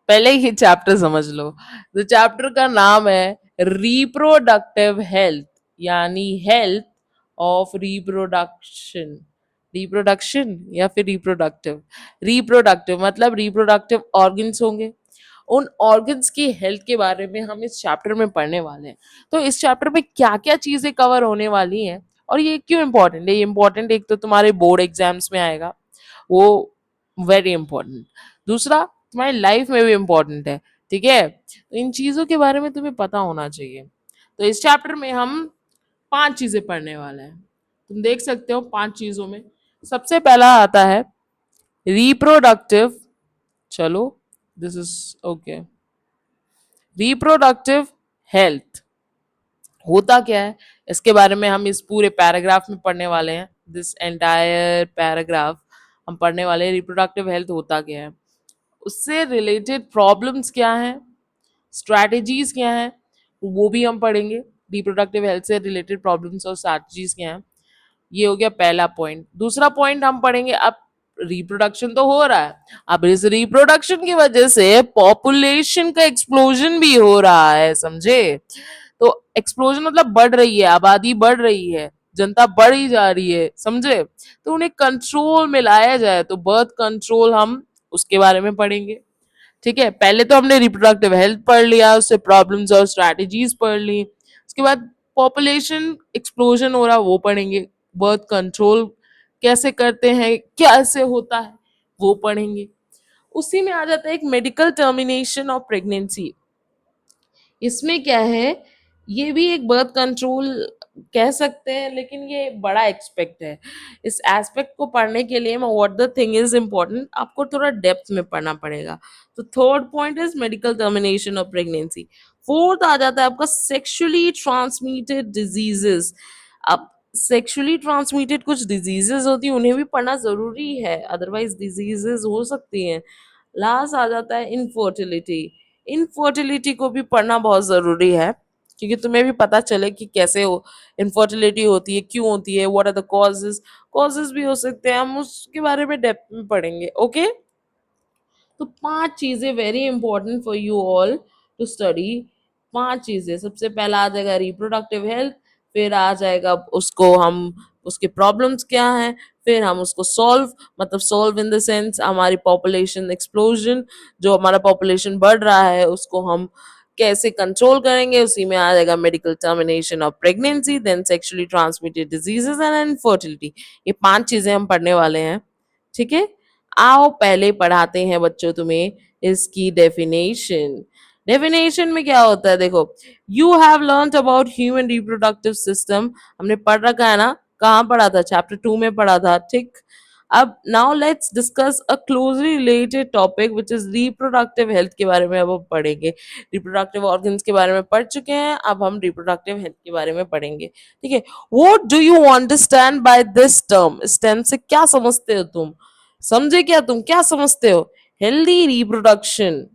पहले ही चैप्टर समझ लो। तो चैप्टर का नाम है रिप्रोडक्टिव हेल्थ, यानी हेल्थ ऑफ रिप्रोडक्शन। रिप्रोडक्शन या फिर रिप्रोडक्टिव। रिप्रोडक्टिव मतलब रिप्रोडक्टिव ऑर्गन्स होंगे, उन ऑर्गन्स की हेल्थ के बारे में हम इस चैप्टर में पढ़ने वाले हैं। तो इस चैप्टर में क्या क्या चीजें कवर होने वाली हैं और ये क्यों इंपॉर्टेंट है? ये इंपॉर्टेंट एक तो तुम्हारे बोर्ड एग्जाम्स में आएगा, वो वेरी इंपॉर्टेंट। दूसरा तुम्हारी लाइफ में भी इंपॉर्टेंट है, ठीक है? तो इन चीजों के बारे में तुम्हें पता होना चाहिए। तो इस चैप्टर में हम 5 चीजें पढ़ने वाले हैं। तुम देख सकते हो 5 चीजों में सबसे पहला आता है रिप्रोडक्टिव। चलो, this is okay. Reproductive health होता क्या है, इसके बारे में हम इस पूरे पैराग्राफ में पढ़ने वाले हैं। दिस एंटायर पैराग्राफ हम पढ़ने वाले हैं। रिप्रोडक्टिव हेल्थ होता क्या है, उससे रिलेटेड प्रॉब्लम्स क्या हैं, स्ट्रैटेजीज क्या हैं, वो भी हम पढ़ेंगे। रिप्रोडक्टिव हेल्थ से रिलेटेड प्रॉब्लम्स और स्ट्रैटेजीज क्या हैं, ये हो गया पहला पॉइंट। दूसरा पॉइंट हम पढ़ेंगे, अब रिप्रोडक्शन तो हो रहा है, अब इस रिप्रोडक्शन की वजह से पॉपुलेशन का एक्सप्लोजन भी हो रहा है, समझे? तो एक्सप्लोजन मतलब बढ़ रही है, आबादी बढ़ रही है, जनता बढ़ ही जा रही है, समझे? तो उन्हें कंट्रोल में लाया जाए, तो बर्थ कंट्रोल हम उसके बारे में पढ़ेंगे। ठीक है, पहले तो हमने रिप्रोडक्टिव हेल्थ पढ़ लिया, उससे प्रॉब्लम्स और स्ट्रैटेजीज पढ़ ली। उसके बाद पॉपुलेशन एक्सप्लोजन हो रहा वो पढ़ेंगे, बर्थ कंट्रोल कैसे करते हैं, कैसे होता है, वो पढ़ेंगे। उसी में आ जाता है एक मेडिकल टर्मिनेशन ऑफ प्रेगनेंसी। इसमें क्या है, ये भी एक बर्थ कंट्रोल कह सकते हैं, लेकिन ये बड़ा एक्सपेक्ट है। इस एस्पेक्ट को पढ़ने के लिए what the thing is important, आपको थोड़ा डेप्थ में पढ़ना पड़ेगा। तो third point is medical termination of pregnancy. Fourth आ जाता है आपका सेक्सुअली ट्रांसमिटेड डिजीजेस। अब सेक्सुअली ट्रांसमिटेड कुछ डिजीजेस होती हैं, उन्हें भी पढ़ना जरूरी है, अदरवाइज डिजीजेस हो सकती हैं। लास्ट आ जाता है इनफर्टिलिटी। इनफर्टिलिटी को भी पढ़ना बहुत जरूरी है, क्योंकि तुम्हें भी पता चले कि कैसे हो इनफर्टिलिटी होती है, क्यों होती है, what are the causes. Causes भी हो सकते हैं, हम उसके बारे में डेप्थ में पढ़ेंगे। ओके, तो 5 चीजें very important for you all to study. 5 चीजें, सबसे पहला आ जाएगा रिप्रोडक्टिव हेल्थ, फिर आ जाएगा उसको हम उसके प्रॉब्लम्स क्या हैं, फिर हम उसको सॉल्व, मतलब सॉल्व इन द सेंस हमारी पॉपुलेशन एक्सप्लोजन, जो हमारा पॉपुलेशन बढ़ रहा है उसको हम कैसे कंट्रोल करेंगे। उसी में आ जाएगा medical termination of pregnancy, then sexually transmitted diseases and infertility. ये 5 चीजें हम पढ़ने वाले हैं, ठीक है? आओ पहले पढ़ाते हैं बच्चों तुम्हें इसकी डेफिनेशन। डेफिनेशन में क्या होता है, देखो, you have learn about human reproductive system, हमने पढ़ रखा है ना, कहाँ पढ़ा था? चैप्टर 2 में पढ़ा था, ठीक। अब now let's discuss a closely related topic which is reproductive health के बारे में अब हम पढ़ेंगे। रिप्रोडक्टिव ऑर्गन्स के बारे में पढ़ चुके हैं, अब हम रिप्रोडक्टिव हेल्थ के बारे में पढ़ेंगे, ठीक है? What do you understand by this term? इस टर्म से क्या समझते हो तुम? समझे क्या? तुम क्या समझते हो? Healthy reproduction,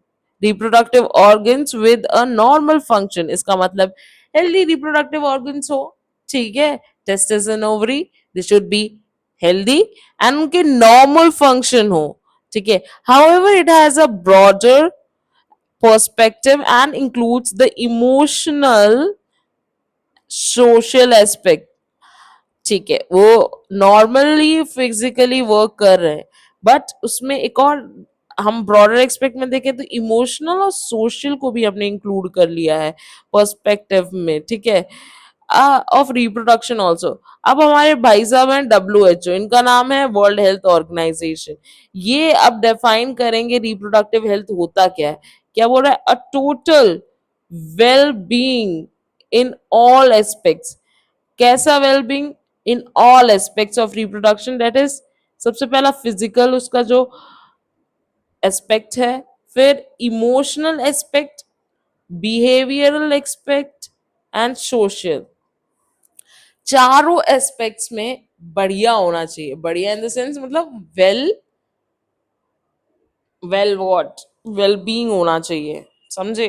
reproductive organs with a normal function, इसका मतलब हेल्दी रिप्रोडक्टिव ऑर्गन्स हो, ठीक है? Testis and ovary, they should be healthy and उनके नॉर्मल फंक्शन हो, ठीक है? However it has a broader perspective and includes the emotional social aspect, ठीक है? वो नॉर्मली फिजिकली वर्क कर रहे हैं, बट उसमें एक और हम ब्रॉडर एक्सपेक्ट में देखें तो इमोशनल और सोशल को भी हमने इंक्लूड कर लिया है पर्सपेक्टिव में, ठीक है? Of reproduction also. अब हमारे भाई साहब हैं WHO, इनका नाम है वर्ल्ड हेल्थ ऑर्गेनाइजेशन। ये अब डिफाइन करेंगे रिप्रोडक्टिव हेल्थ होता क्या है। क्या बोल रहा है? A total well being in all aspects. कैसा wellbeing? In all aspects of reproduction, that is सबसे पहला फिजिकल उसका जो एस्पेक्ट है, फिर emotional aspect, behavioural aspect and social. चारों एस्पेक्ट्स में बढ़िया होना चाहिए। बढ़िया इन द सेंस मतलब well, well what, well being होना चाहिए, समझे?